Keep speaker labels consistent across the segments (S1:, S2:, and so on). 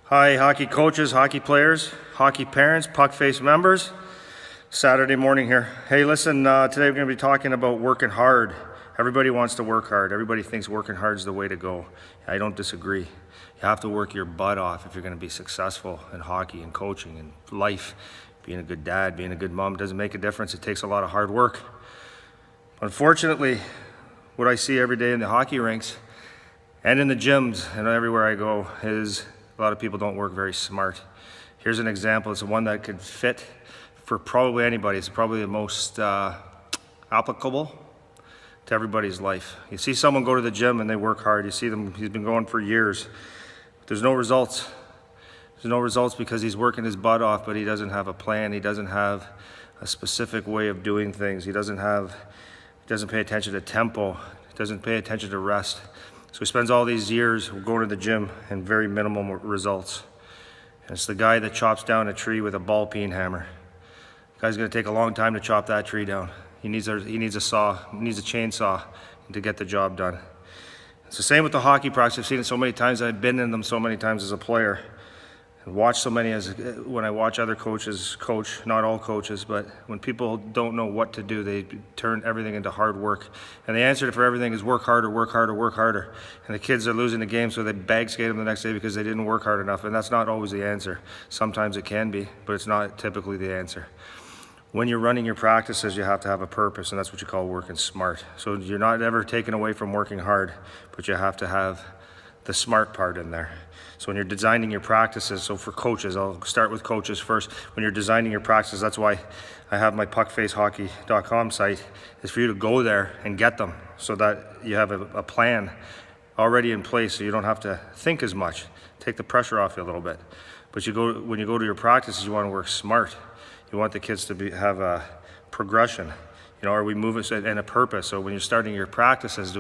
S1: Hi, hockey coaches, hockey players, hockey parents, puck face members. Saturday morning here. Hey, listen, today we're going to be talking about working hard. Everybody wants to work hard. Everybody thinks working hard is the way to go. I don't disagree. You have to work your butt off if you're going to be successful in hockey and coaching and life. Being a good dad, being a good mom doesn't make a difference. It takes a lot of hard work. Unfortunately, what I see every day in the hockey rinks and in the gyms and everywhere I go is a lot of people don't work very smart. Here's an example. It's one that could fit for probably anybody. It's probably the most applicable to everybody's life. You see someone go to the gym and they work hard. You see them, he's been going for years. There's no results. There's no results because he's working his butt off, but he doesn't have a plan. He doesn't have a specific way of doing things. He doesn't pay attention to tempo. He doesn't pay attention to rest. So he spends all these years going to the gym and very minimal results. And it's the guy that chops down a tree with a ball peen hammer. The guy's gonna take a long time to chop that tree down. He needs a saw, he needs a chainsaw to get the job done. It's the same with the hockey practice. I've seen it so many times. I've been in them so many times as a player. And watch so many when I watch other coaches coach, not all coaches, but when people don't know what to do, they turn everything into hard work. And the answer for everything is work harder, work harder, work harder. And the kids are losing the game, so they bag skate them the next day because they didn't work hard enough. And that's not always the answer. Sometimes it can be, but it's not typically the answer. When you're running your practices, you have to have a purpose, and that's what you call working smart. So you're not ever taken away from working hard, but you have to have the smart part in there. So when you're designing your practices, so for coaches, I'll start with coaches first. When you're designing your practices, that's why I have my puckfacehockey.com site, is for you to go there and get them so that you have a plan already in place so you don't have to think as much. Take the pressure off you a little bit. But when you go to your practices, you want to work smart. You want the kids to have a progression. You know, are we moving and a purpose? So when you're starting your practices,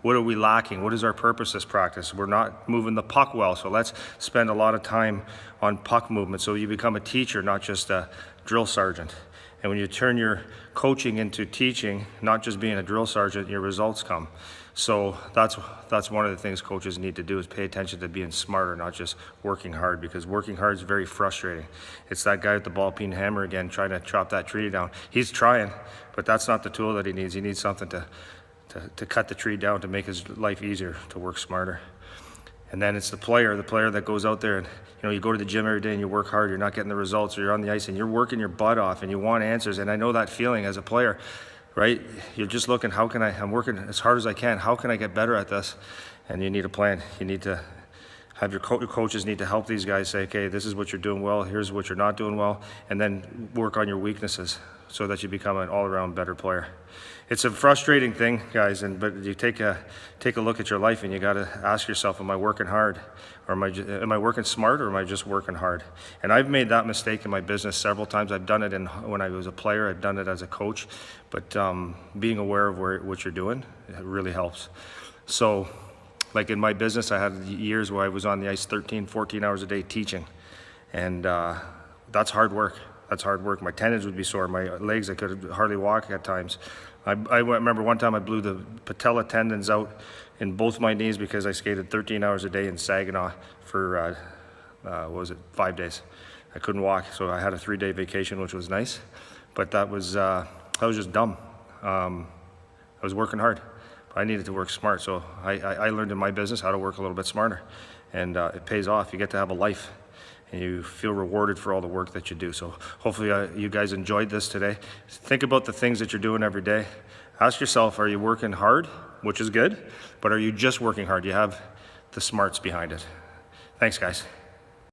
S1: what are we lacking? What is our purpose this practice? We're not moving the puck well, so let's spend a lot of time on puck movement so you become a teacher, not just a drill sergeant. And when you turn your coaching into teaching, not just being a drill sergeant, your results come. So that's one of the things coaches need to do, is pay attention to being smarter, not just working hard, because working hard is very frustrating. It's that guy with the ball peen hammer again trying to chop that tree down. He's trying, but that's not the tool that he needs. He needs something to cut the tree down to make his life easier, to work smarter. And then it's the player that goes out there and, you know, you go to the gym every day and you work hard, you're not getting the results, or you're on the ice and you're working your butt off and you want answers. And I know that feeling as a player, right? You're just looking, I'm working as hard as I can. How can I get better at this? And you need a plan. You need to have your coaches need to help these guys say, okay, this is what you're doing well, here's what you're not doing well, and then work on your weaknesses so that you become an all-around better player. It's a frustrating thing, guys, but you take a look at your life and you got to ask yourself, am I working hard? Or am I working smart, or am I just working hard? And I've made that mistake in my business several times. I've done it when I was a player. I've done it as a coach. But being aware of what you're doing, it really helps. So, like in my business, I had years where I was on the ice 13, 14 hours a day teaching. And that's hard work. That's hard work. My tendons would be sore. My legs, I could hardly walk at times. I remember one time I blew the patella tendons out in both my knees because I skated 13 hours a day in Saginaw for, 5 days. I couldn't walk, so I had a 3-day vacation, which was nice. But that was just dumb. I was working hard. I needed to work smart, so I learned in my business how to work a little bit smarter. And it pays off. You get to have a life, and you feel rewarded for all the work that you do. So hopefully you guys enjoyed this today. Think about the things that you're doing every day. Ask yourself, are you working hard, which is good, but are you just working hard? You have the smarts behind it. Thanks, guys.